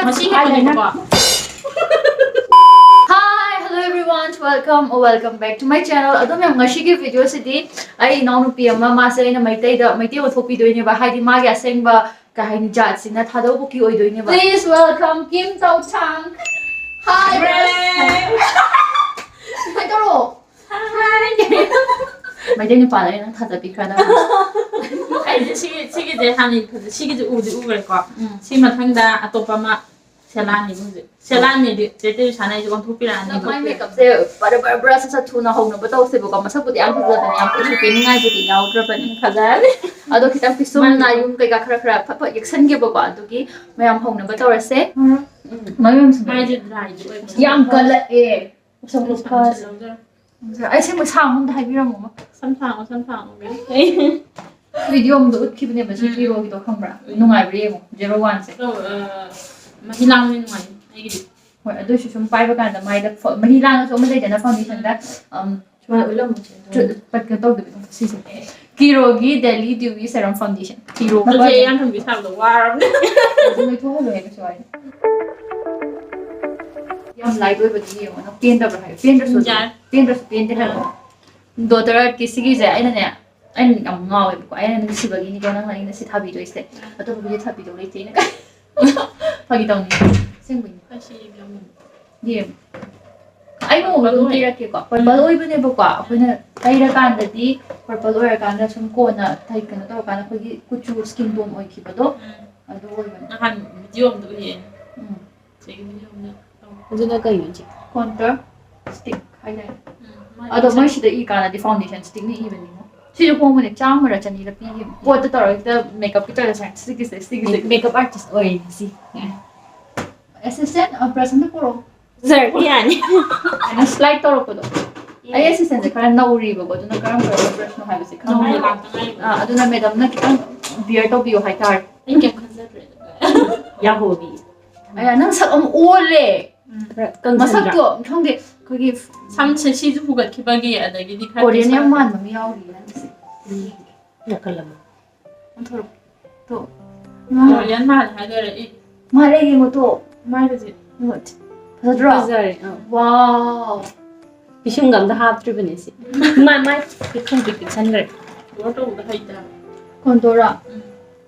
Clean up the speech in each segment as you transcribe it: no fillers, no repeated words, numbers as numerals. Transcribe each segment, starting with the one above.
Hi, hello everyone. Welcome back to my channel. Adom yang ngashigi video sidi ai naunupi ama mase na Meitei othopi doine ba haidi magi asengba kahini jat sina Thadou Kuki oi doine ba. Please welcome Kim Tao Chang. Hi. Hi Taro. Hi. Meitei ni pala na phatjabi khana. I sige de hani sige de ugre ko si mathangda atopa ma selani buji selani de te sanai ju thu pirani my makeup se para brush sa thuna hona bataw se boka masa pudi am phada ni am pisu pe ningai pudi yaudra pani khada ado kitam pisum na yum kai ka khara pha yaksan ge boka adu ki mayam hona bataw rase mayam se mai je dry yam kala e so ka ai se mo sang hom dai biram mo sam thang video mo ut ki bne ba si hero ki to khambra nungai bre mo 01 se mahilang ni ngai ai gi hoi adu shi sum pai ba kan da mai da mahilang so ma dai da foundation da chuma ulam pat ka to de si se Kiro gi Delhi Dewy Serum Foundation Kiro ko je yang thang bi sa lo war mai tho lo e ka choi yam light oi ba ji mo no pen da ba hai pen da so pen de ha daughter ki sigi je ai na ne ai ngam ngawe ko ai na si ba gi ni ko nang lai na si thabi do ise ato bi thabi do le te na ka Pagi tahun ni, sing bunyi. Kasih bilang. Dia. Ayo mau belum kira kira. Purple oil bune buka. Aku na kaya kan tadi purple oil kan na sumko na tayo kan to kan aku kucu skin tone oil kiba do. Ado oil bune. Akan video tu ni. Sige video na. Itu na kayo ji. Contour stick highlight. Ado mai shi da I kan na di foundation stick ni even ni. Sino ko mo ni chang mara chani la pi. Ko to taro ita makeup kita la stick Makeup artist oil si. Assistant present ko. Sir, yan. Ana slide toro ko do. Ay assistant ka na uri ba ko do na karam ko brush no halos ka. Ado na madam na kitang beard to bio high tar. Inke concentrate. Yahobi. Ay nang sa ole. Masak ko khangde 거기 3층 시즈부가 기박이 아다기 니 칼. Korean yang man mami yauri na kasi. Nakala mo. Antoro to. Korean mahal 하더래 이 Malay mo to. 말이지. What? Sadra. Sorry. Wow. Bishungam da half trip ni si. My become big sandra. 뭐도 다 있다. Kontora.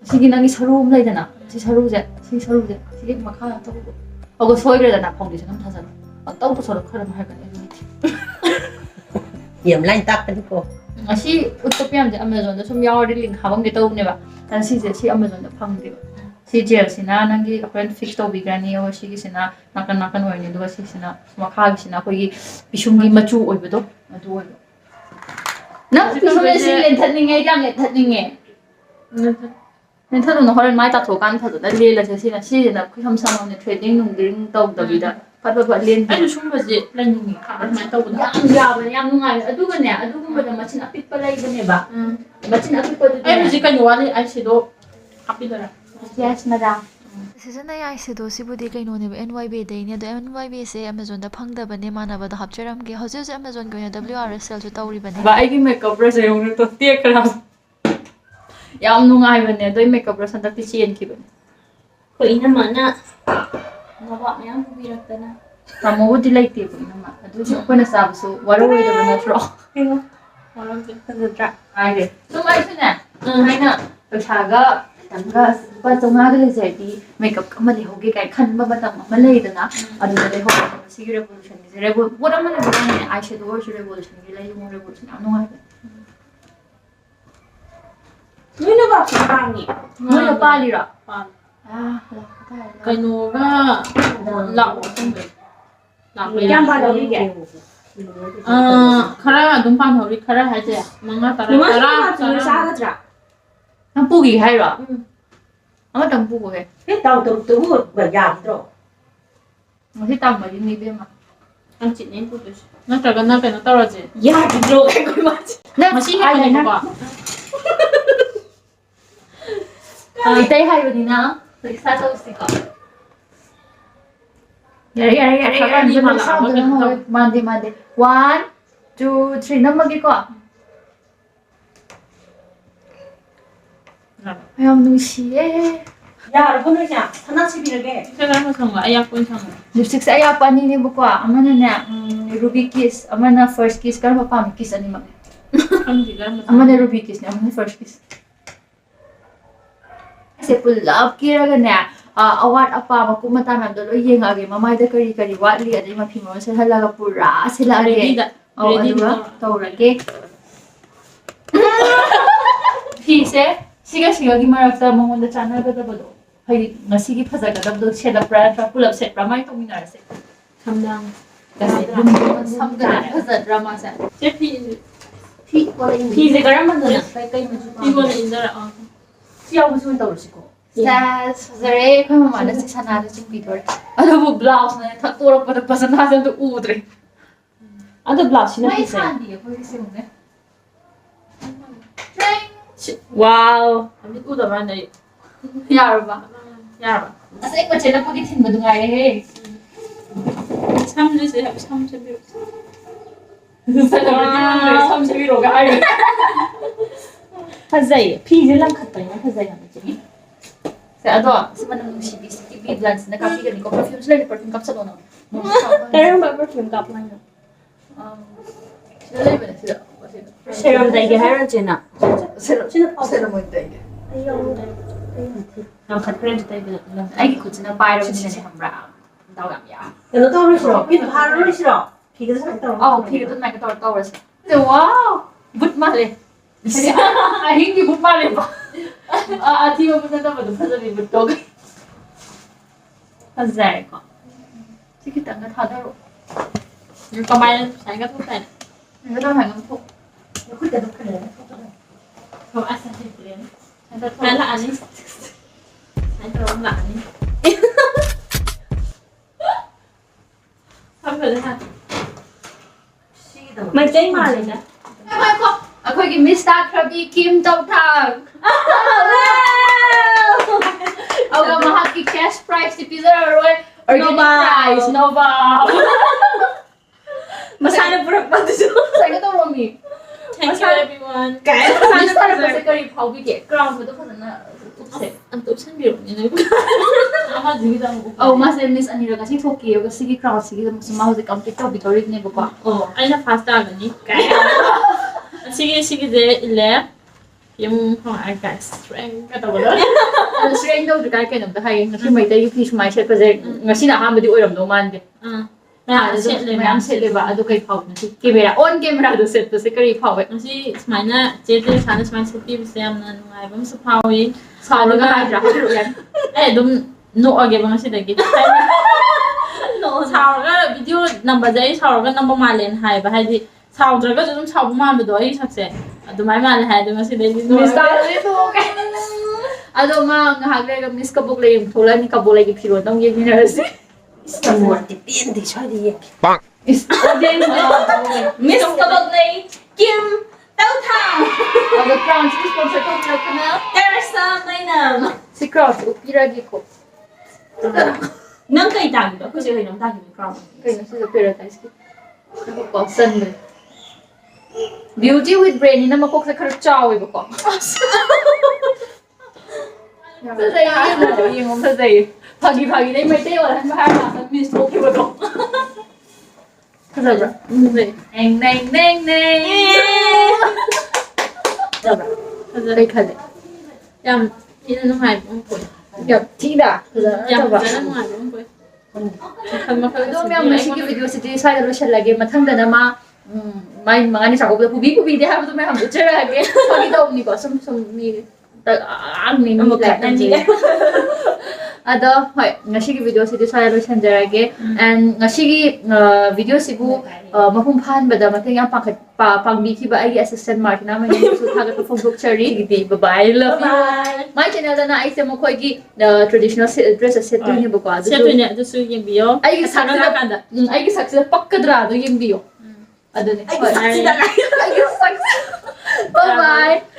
Sige nang isarum lay dana. Si saruje. Sige makha to. Ogo soire dana foundation am thasana. Tao to solo kharam hai kan Yam line tak kan ko. Asi utopia am Amazon da sum yauri link habang de to ne ba. Tan si je si Amazon da phang de ba. Si gel sina nangi apparent fix to bigrani o si sina nakan oi ne do si sina makha sina koi bishungi machu oi ba do adu oi. Na bishungi si len thatninge jam len thatninge. len thadu no horen mai ta tho kan thadu da le la si na kham sam ne trading nung ding to da bi da pat len 아니 숨바지 라인이 얼마 또 보다. yang nungai aduga ne aduga da machin apit pa lai bane ba machin apit pa 아니 지금 요안에 아이섀도우 하피더라. yes madam Seasonal eyeshadow sibudi kainone NYB dai ne do NYB se Amazon da phangda bane manaba da hapcharam ge hojus Amazon ko WRS sale ju tawri bane ba ai gi makeup brush yung to tie kram yam nungai bane do makeup brush ta ti chen ki bane Ko ina mana. Nawa mayam birakta na. tamo di lai te ko na ma adu ko na sab so waro oi da bane tro Sadra. ai de so mai sune ai na paisa ga tanga pa tonga de je di makeup ka mali hoge kai khan ba batam ma lai da na adu de ho si revolution ni what am I doing eyeshadow or revolution ni lai mo revolution am nungai Muna ba pangni? mo na palira 아, ah 그노가 라고 선배. 라고. Yang ba daw ni 카라 눈판 우리 카라 하지. 뭔가 따라 Naman 따라. sa sa sa. ang pugi hai ra ang tang pugo he Cái tàu tụt tụt bật giảm rồi. mo si tang ma din ni be ma 안 찌네 보듯이. 나 따가 나 배나 떨어지. Ya rồi cái coi mà. na 맛이 ai 해야 na 봐. Meitei hai ni na sa to si ka yare mandi 1 2 3 namagi ko ayam nungsi 야, 오늘 야, 하나씩이라게. 그래서 그런 거 아약분 상어. 립스틱 sa ayapa ni mo ko. Amana na ruby kiss. Amana first kiss kar pa pam kiss ani mag. 감지가 한번. Amana ruby kiss ni amana first kiss. Kasi pulap kira ga na awat apa maku mata nam do lo yeng age mamai da kari kari watli ade ma phimo se halaga pura sila Ready age. da. Oh, Ready aduga taurage. Pise siga gi marakta mongonda chana ga da bodo. Hay ngasigi phajagdabdo sedapra tra pulap set ramai to minarse. 감당. Kasi samgana phajadra ma sa. 제피 피제 가라 만드나. 이거는 인자라. 시야부 손 떠오르시고. Sas, fazare kung mamana si sanada sing pidor. Ano mo blouse na taturok pa nagpasanada do udre. 아도 블라우스는 May 피제. sandi ako kasi mo ne. 와우. amit udah mana ya? Yar ba? Ya, Asa ko chela pag itin mo dungay eh. 참지 참지. Sa naman sa biro ga ay. 파자이. 피제랑 갔다니까 파자이 하는지. Sa ado, sa manang sibi si Bblunt na kapi gani ko perfume sila ni perfume kapsa do na. 다른 말 perfume 값 많이. Sila lang ba na sila? 세럼 되게 하는지나. Sila mo ito eh. 나 카트렌즈 되게. Ay, ko na pyro ni na hambra. Daw gam ya. 너 떠오르 싫어. 피도 바로 싫어. 피도 살 떠오르. Oh, pili doon may kator sa. Wow! But mali. Ay, hindi but mali pa. Ati mo na naman doon sa libot ko. 파자이 거. Sige, tanga thadaro. Yung kamay saya ka tuh kan. Ano daw hanggang po? 그때 너 그래. Kau asal sih kalian. Saya lah ani. Saya terus lah ani. Sampai dah. 메이테이 말이냐? Ay, ko! Ako'y Mr. Krabi Kim Tautag. Ako ang mahal ki cash price si Pizza Roy. Organic price. Nova. 마사는 부럽 받으죠. Sa'yo to, Romy. Thank you everyone. Kaya Mr. Kasi kari pao bigay. Crown mo to pa na upset. Ang tupsan biro niya. Ama juga dah. Oh, mas Miss Anira kasi Tokyo kasi sige crowd sige mas mahal complete to bitorit ni ba. Oh, ay na fast agad ni. Kaya. Sige de ile. Yung ay guys, strength ka to ba? Ang strain daw kaya kaya nang dahay kasi may tayo fish my set kasi ngasi na hamba di oram do man de. Mayam set le ba ado kay pao na si camera on camera do set to si kari pao. Kasi smana jete sana smana sepi bisa yang nangai bang sepawi. Sa ga ha ra ro yan. dum no age bang si dagi. No, 사오가 비디오 넘버제 사오가 넘버 말렌 하이바 하디 사오드가 좀 사오 마음도 이 sakse. Ado may mal haid mo si Lady no. Miss Tali to kay. Ado ma nga hagre ga miss kabuk le yung tola ni kabuk lagi piro tong yun ni si. 스타모 띠띠인데 저리 Is then 미스 카바글레이 김 따우탕 the crown si sponsor to na kana. 테레사메인남 Si cross upiragi ko. nâng cây tàng đó cứ chơi hình nắm tàng thì mình Kaya na sa paradise ko. Ako po, sunday. Beauty with brain, na makok sa karuchaw, iba ko. Sasay, yung sasay. Pagi-pagi na yung Meitei, wala nang mahal na. Miss mo, kiba ko. Kasabra? Neng, neng, neng, neng. Ay, kade. Yang ini no hay bang ko. Yup, tida. Yang Kasabra? jalan no hay bang ko. Ito may masiki video si Tiri sa siya lagi matanda na may mga ni sakop na pubi-pubi di habang may hambo tsara lagi pagitaw ni ko sum ni ni ni Ado, hoy, ngashigi video si Tiri sa lagi and ngashigi video si bu mapumpahan ba da mating ang pangbiki ba ay assistant Martin namin yung so tagat po Facebook cherry gidi bye love you my channel na ay mo ko igi traditional dress set ni ba ko Siya niya to yung bio. ay saksa pakkadrado yung bio. Ado ni. 아이고 삭시다 Ay, saksa. Bye-bye.